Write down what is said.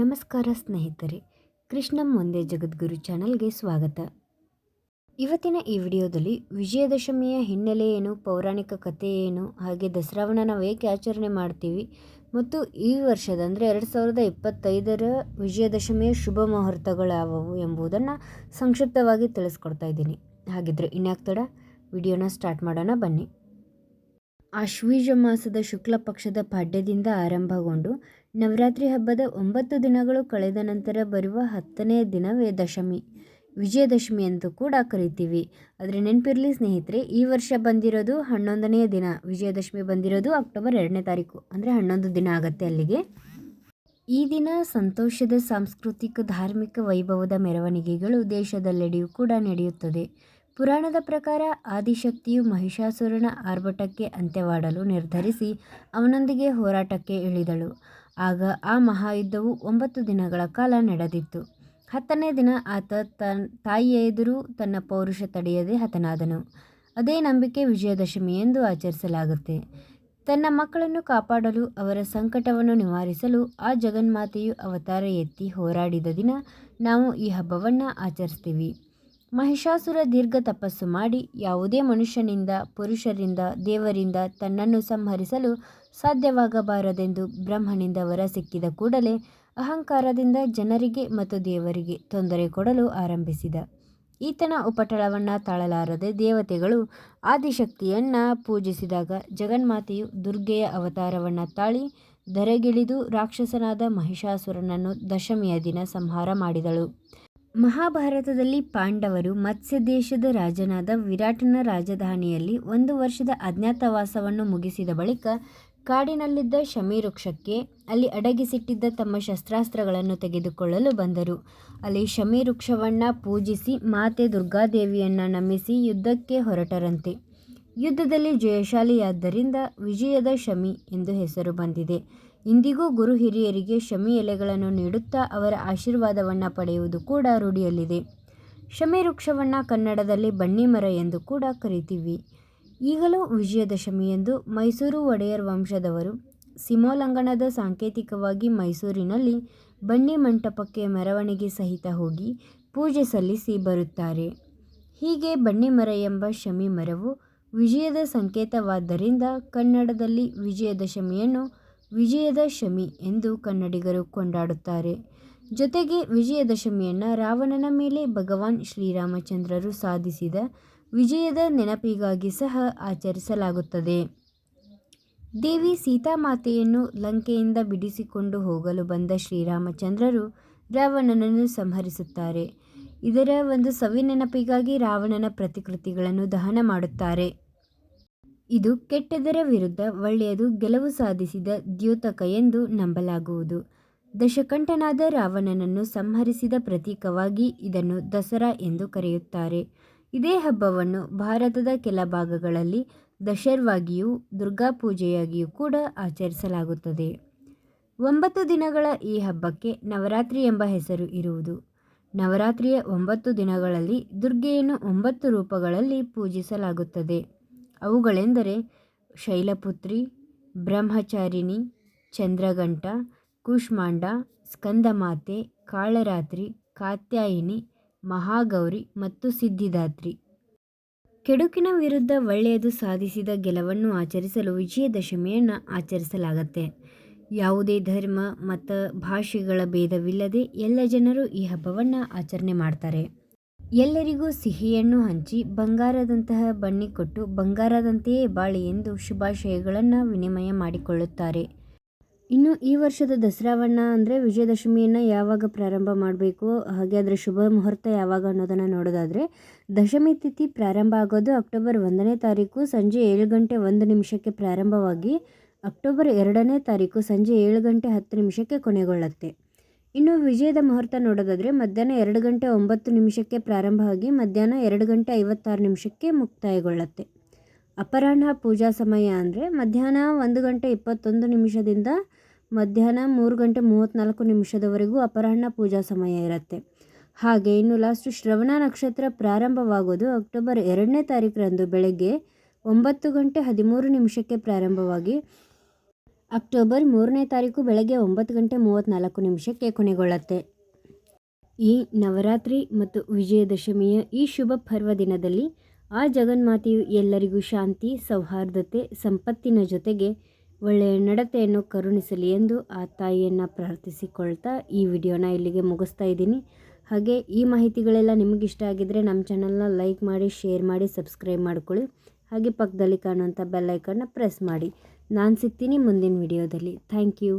ನಮಸ್ಕಾರ ಸ್ನೇಹಿತರೆ, ಕೃಷ್ಣಂ ಒಂದೇ ಜಗದ್ಗುರು ಚಾನಲ್ಗೆ ಸ್ವಾಗತ. ಇವತ್ತಿನ ಈ ವಿಡಿಯೋದಲ್ಲಿ ವಿಜಯದಶಮಿಯ ಹಿನ್ನೆಲೆ ಏನು, ಪೌರಾಣಿಕ ಕಥೆ ಏನು, ಹಾಗೆ ದಸರಾವನ್ನು ನಾವು ಏಕೆ ಆಚರಣೆ ಮಾಡ್ತೀವಿ ಮತ್ತು ಈ ವರ್ಷದ ಅಂದರೆ 2025ರ ವಿಜಯದಶಮಿಯ ಶುಭ ಮುಹೂರ್ತಗಳು ಯಾವುವು ಎಂಬುದನ್ನು ಸಂಕ್ಷಿಪ್ತವಾಗಿ ತಿಳಿಸ್ಕೊಡ್ತಾ ಇದ್ದೀನಿ. ಹಾಗಿದ್ರೆ ಇನ್ಯಾಕೆ ತಡ, ವಿಡಿಯೋನ ಸ್ಟಾರ್ಟ್ ಮಾಡೋಣ ಬನ್ನಿ. ಆಶ್ವೀಜ ಮಾಸದ ಶುಕ್ಲ ಪಕ್ಷದ ಪಾಡ್ಯದಿಂದ ಆರಂಭಗೊಂಡು ನವರಾತ್ರಿ ಹಬ್ಬದ 9 ದಿನಗಳು ಕಳೆದ ನಂತರ ಬರುವ 10ನೇ ದಿನವೇ ದಶಮಿ, ವಿಜಯದಶಮಿ ಎಂದು ಕೂಡ ಕರಿತೀವಿ. ಆದರೆ ನೆನಪಿರಲಿ ಸ್ನೇಹಿತರೆ, ಈ ವರ್ಷ ಬಂದಿರೋದು 11ನೇ ದಿನ, ವಿಜಯದಶಮಿ ಬಂದಿರೋದು ಅಕ್ಟೋಬರ್ 2ನೇ ತಾರೀಕು, ಅಂದರೆ 11 ದಿನ ಆಗುತ್ತೆ ಅಲ್ಲಿಗೆ. ಈ ದಿನ ಸಂತೋಷದ ಸಾಂಸ್ಕೃತಿಕ ಧಾರ್ಮಿಕ ವೈಭವದ ಮೆರವಣಿಗೆಗಳು ದೇಶದೆಲ್ಲೆಡೆಯೂ ಕೂಡ ನಡೆಯುತ್ತದೆ. ಪುರಾಣದ ಪ್ರಕಾರ ಆದಿಶಕ್ತಿಯು ಮಹಿಷಾಸುರನ ಆರ್ಭಟಕ್ಕೆ ಅಂತ್ಯವಾಡಲು ನಿರ್ಧರಿಸಿ ಅವನೊಂದಿಗೆ ಹೋರಾಟಕ್ಕೆ ಇಳಿದಳು. ಆಗ ಆ ಮಹಾಯುದ್ಧವು 9 ದಿನಗಳ ಕಾಲ ನಡೆದಿತ್ತು. 10ನೇ ದಿನ ಆತ ತಾಯಿಯ ಎದುರು ತನ್ನ ಪೌರುಷ ತಡೆಯದೆ ಹತನಾದನು. ಅದೇ ನಂಬಿಕೆ ವಿಜಯದಶಮಿ ಎಂದು ಆಚರಿಸಲಾಗುತ್ತೆ. ತನ್ನ ಮಕ್ಕಳನ್ನು ಕಾಪಾಡಲು, ಅವರ ಸಂಕಟವನ್ನು ನಿವಾರಿಸಲು ಆ ಜಗನ್ಮಾತೆಯು ಅವತಾರ ಎತ್ತಿ ಹೋರಾಡಿದ ದಿನ ನಾವು ಈ ಹಬ್ಬವನ್ನು ಆಚರಿಸ್ತೀವಿ. ಮಹಿಷಾಸುರ ದೀರ್ಘ ತಪಸ್ಸು ಮಾಡಿ ಯಾವುದೇ ಮನುಷ್ಯನಿಂದ, ಪುರುಷರಿಂದ, ದೇವರಿಂದ ತನ್ನನ್ನು ಸಂಹರಿಸಲು ಸಾಧ್ಯವಾಗಬಾರದೆಂದು ಬ್ರಹ್ಮನಿಂದ ವರ ಸಿಕ್ಕಿದ ಕೂಡಲೇ ಅಹಂಕಾರದಿಂದ ಜನರಿಗೆ ಮತ್ತು ದೇವರಿಗೆ ತೊಂದರೆ ಕೊಡಲು ಆರಂಭಿಸಿದ. ಈತನ ಉಪಟಳವನ್ನು ತಾಳಲಾರದೆ ದೇವತೆಗಳು ಆದಿಶಕ್ತಿಯನ್ನು ಪೂಜಿಸಿದಾಗ ಜಗನ್ಮಾತೆಯು ದುರ್ಗೆಯ ಅವತಾರವನ್ನು ತಾಳಿ ಧರೆಗಿಳಿದು ರಾಕ್ಷಸನಾದ ಮಹಿಷಾಸುರನನ್ನು ದಶಮಿಯ ದಿನ ಸಂಹಾರ ಮಾಡಿದಳು. ಮಹಾಭಾರತದಲ್ಲಿ ಪಾಂಡವರು ಮತ್ಸ್ಯ ದೇಶದ ರಾಜನಾದ ವಿರಾಟನ ರಾಜಧಾನಿಯಲ್ಲಿ 1 ವರ್ಷದ ಅಜ್ಞಾತವಾಸವನ್ನು ಮುಗಿಸಿದ ಬಳಿಕ ಕಾಡಿನಲ್ಲಿದ್ದ ಶಮಿ ವೃಕ್ಷಕ್ಕೆ ಅಲ್ಲಿ ಅಡಗಿಸಿಟ್ಟಿದ್ದ ತಮ್ಮ ಶಸ್ತ್ರಾಸ್ತ್ರಗಳನ್ನು ತೆಗೆದುಕೊಳ್ಳಲು ಬಂದರು. ಅಲ್ಲಿ ಶಮಿ ವೃಕ್ಷವನ್ನು ಪೂಜಿಸಿ ಮಾತೆ ದುರ್ಗಾದೇವಿಯನ್ನು ನಮಿಸಿ ಯುದ್ಧಕ್ಕೆ ಹೊರಟರಂತೆ. ಯುದ್ಧದಲ್ಲಿ ಜಯಶಾಲಿಯಾದ್ದರಿಂದ ವಿಜಯದ ಶಮಿ ಎಂದು ಹೆಸರು ಬಂದಿದೆ. ಇಂದಿಗೂ ಗುರು ಹಿರಿಯರಿಗೆ ಶಮಿ ಎಲೆಗಳನ್ನು ನೀಡುತ್ತಾ ಅವರ ಆಶೀರ್ವಾದವನ್ನು ಪಡೆಯುವುದು ಕೂಡ ರೂಢಿಯಲ್ಲಿದೆ. ಶಮಿ ವೃಕ್ಷವನ್ನು ಕನ್ನಡದಲ್ಲಿ ಬನ್ನಿಮರ ಎಂದು ಕೂಡ ಕರಿತೀವಿ. ಈಗಲೂ ವಿಜಯದಶಮಿ ಎಂದು ಮೈಸೂರು ಒಡೆಯರ್ ವಂಶದವರು ಸಿಮೋಲ್ಲಂಘನದ ಸಾಂಕೇತಿಕವಾಗಿ ಮೈಸೂರಿನಲ್ಲಿ ಬನ್ನಿ ಮಂಟಪಕ್ಕೆ ಮೆರವಣಿಗೆ ಸಹಿತ ಹೋಗಿ ಪೂಜೆ ಸಲ್ಲಿಸಿ ಬರುತ್ತಾರೆ. ಹೀಗೆ ಬನ್ನಿಮರ ಎಂಬ ಶಮಿ ಮರವು ವಿಜಯದ ಸಂಕೇತವಾದ್ದರಿಂದ ಕನ್ನಡದಲ್ಲಿ ವಿಜಯದಶಮಿಯನ್ನು ವಿಜಯದ ಶಮಿ ಎಂದು ಕನ್ನಡಿಗರು ಕೊಂಡಾಡುತ್ತಾರೆ. ಜೊತೆಗೆ ವಿಜಯದಶಮಿಯನ್ನು ರಾವಣನ ಮೇಲೆ ಭಗವಾನ್ ಶ್ರೀರಾಮಚಂದ್ರರು ಸಾಧಿಸಿದ ವಿಜಯದ ನೆನಪಿಗಾಗಿ ಸಹ ಆಚರಿಸಲಾಗುತ್ತದೆ. ದೇವಿ ಸೀತಾಮಾತೆಯನ್ನು ಲಂಕೆಯಿಂದ ಬಿಡಿಸಿಕೊಂಡು ಹೋಗಲು ಬಂದ ಶ್ರೀರಾಮಚಂದ್ರರು ರಾವಣನನ್ನು ಸಂಹರಿಸುತ್ತಾರೆ. ಇದರ ಒಂದು ಸವಿನೆನಪಿಗಾಗಿ ರಾವಣನ ಪ್ರತಿಕೃತಿಗಳನ್ನು ದಹನ ಮಾಡುತ್ತಾರೆ. ಇದು ಕೆಟ್ಟದರ ವಿರುದ್ಧ ಒಳ್ಳೆಯದು ಗೆಲುವು ಸಾಧಿಸಿದ ದ್ಯೋತಕ ಎಂದು ನಂಬಲಾಗುವುದು. ದಶಕಂಠನಾದ ರಾವಣನನ್ನು ಸಂಹರಿಸಿದ ಪ್ರತೀಕವಾಗಿ ಇದನ್ನು ದಸರಾ ಎಂದು ಕರೆಯುತ್ತಾರೆ. ಇದೇ ಹಬ್ಬವನ್ನು ಭಾರತದ ಕೆಲ ಭಾಗಗಳಲ್ಲಿ ದಶರ್ವಾಗಿಯೂ ದುರ್ಗಾಪೂಜೆಯಾಗಿಯೂ ಕೂಡ ಆಚರಿಸಲಾಗುತ್ತದೆ. 9 ದಿನಗಳ ಈ ಹಬ್ಬಕ್ಕೆ ನವರಾತ್ರಿ ಎಂಬ ಹೆಸರು ಇರುವುದು. ನವರಾತ್ರಿಯ 9 ದಿನಗಳಲ್ಲಿ ದುರ್ಗೆಯನ್ನು 9 ರೂಪಗಳಲ್ಲಿ ಪೂಜಿಸಲಾಗುತ್ತದೆ. ಅವುಗಳೆಂದರೆ ಶೈಲಪುತ್ರಿ, ಬ್ರಹ್ಮಚಾರಿಣಿ, ಚಂದ್ರಘಂಟ, ಕೂಷ್ಮಾಂಡ, ಸ್ಕಂದಮಾತೆ, ಕಾಳರಾತ್ರಿ, ಕಾತ್ಯಾಯಿನಿ, ಮಹಾಗೌರಿ ಮತ್ತು ಸಿದ್ಧಿದಾತ್ರಿ. ಕೆಡುಕಿನ ವಿರುದ್ಧ ಒಳ್ಳೆಯದು ಸಾಧಿಸಿದ ಗೆಲುವನ್ನು ಆಚರಿಸಲು ವಿಜಯದಶಮಿಯನ್ನು ಆಚರಿಸಲಾಗುತ್ತೆ. ಯಾವುದೇ ಧರ್ಮ, ಮತ, ಭಾಷೆಗಳ ಭೇದವಿಲ್ಲದೆ ಎಲ್ಲ ಜನರು ಈ ಹಬ್ಬವನ್ನು ಆಚರಣೆ ಮಾಡ್ತಾರೆ. ಎಲ್ಲರಿಗೂ ಸಿಹಿಯನ್ನು ಹಂಚಿ ಬಂಗಾರದಂತಹ ಬನ್ನಿ ಕೊಟ್ಟು ಬಂಗಾರದಂತೆಯೇ ಬಾಳಿ ಎಂದು ಶುಭಾಶಯಗಳನ್ನು ವಿನಿಮಯ ಮಾಡಿಕೊಳ್ಳುತ್ತಾರೆ. ಇನ್ನು ಈ ವರ್ಷದ ದಸರಾವನ್ನು ಅಂದರೆ ವಿಜಯದಶಮಿಯನ್ನು ಯಾವಾಗ ಪ್ರಾರಂಭ ಮಾಡಬೇಕು, ಹಾಗೆ ಅದರ ಶುಭ ಮುಹೂರ್ತ ಯಾವಾಗ ಅನ್ನೋದನ್ನು ನೋಡೋದಾದರೆ, ದಶಮಿ ತಿಥಿ ಪ್ರಾರಂಭ ಆಗೋದು ಅಕ್ಟೋಬರ್ 1ನೇ ತಾರೀಕು ಸಂಜೆ 7 ಗಂಟೆ 1 ನಿಮಿಷಕ್ಕೆ ಪ್ರಾರಂಭವಾಗಿ ಅಕ್ಟೋಬರ್ 2ನೇ ತಾರೀಕು ಸಂಜೆ 7 ಗಂಟೆ 10 ನಿಮಿಷಕ್ಕೆ ಕೊನೆಗೊಳ್ಳುತ್ತೆ. ಇನ್ನು ವಿಜಯದ ಮುಹೂರ್ತ ನೋಡೋದಾದರೆ ಮಧ್ಯಾಹ್ನ 2 ಗಂಟೆ 9 ನಿಮಿಷಕ್ಕೆ ಪ್ರಾರಂಭ ಆಗಿ ಮಧ್ಯಾಹ್ನ 2 ಗಂಟೆ 56 ನಿಮಿಷಕ್ಕೆ ಮುಕ್ತಾಯಗೊಳ್ಳುತ್ತೆ. ಅಪರಾಹ್ನ ಪೂಜಾ ಸಮಯ ಅಂದರೆ ಮಧ್ಯಾಹ್ನ 1 ಗಂಟೆ 21 ನಿಮಿಷದಿಂದ ಮಧ್ಯಾಹ್ನ 3 ಗಂಟೆ 34 ನಿಮಿಷದವರೆಗೂ ಅಪರಾಹ್ನ ಪೂಜಾ ಸಮಯ ಇರುತ್ತೆ. ಹಾಗೆ ಇನ್ನು ಲಾಸ್ಟು ಶ್ರವಣ ನಕ್ಷತ್ರ ಪ್ರಾರಂಭವಾಗೋದು ಅಕ್ಟೋಬರ್ 2ನೇ ತಾರೀಕರಂದು ಬೆಳಗ್ಗೆ 9 ಗಂಟೆ 13 ನಿಮಿಷಕ್ಕೆ ಪ್ರಾರಂಭವಾಗಿ ಅಕ್ಟೋಬರ್ 3ನೇ ತಾರೀಕು ಬೆಳಗ್ಗೆ 9:34 ಕೊನೆಗೊಳ್ಳುತ್ತೆ. ಈ ನವರಾತ್ರಿ ಮತ್ತು ವಿಜಯದಶಮಿಯ ಈ ಶುಭ ಪರ್ವ ದಿನದಲ್ಲಿ ಆ ಜಗನ್ಮಾತೆಯು ಎಲ್ಲರಿಗೂ ಶಾಂತಿ, ಸೌಹಾರ್ದತೆ, ಸಂಪತ್ತಿನ ಜೊತೆಗೆ ಒಳ್ಳೆಯ ನಡತೆಯನ್ನು ಕರುಣಿಸಲಿ ಎಂದು ಆ ತಾಯಿಯನ್ನು ಪ್ರಾರ್ಥಿಸಿಕೊಳ್ತಾ ಈ ವಿಡಿಯೋನ ಇಲ್ಲಿಗೆ ಮುಗಿಸ್ತಾ ಇದ್ದೀನಿ. ಹಾಗೆ ಈ ಮಾಹಿತಿಗಳೆಲ್ಲ ನಿಮಗಿಷ್ಟ ಆಗಿದ್ದರೆ ನಮ್ಮ ಚಾನಲ್ನ ಲೈಕ್ ಮಾಡಿ, ಶೇರ್ ಮಾಡಿ, ಸಬ್ಸ್ಕ್ರೈಬ್ ಮಾಡ್ಕೊಳ್ಳಿ. ಹಾಗೆ ಪಕ್ಕದಲ್ಲಿ ಕಾಣುವಂಥ ಬೆಲ್ ಐಕನ್ನ ಪ್ರೆಸ್ ಮಾಡಿ. ನಾನು ಸಿಗ್ತೀನಿ ಮುಂದಿನ ವಿಡಿಯೋದಲ್ಲಿ. Thank you.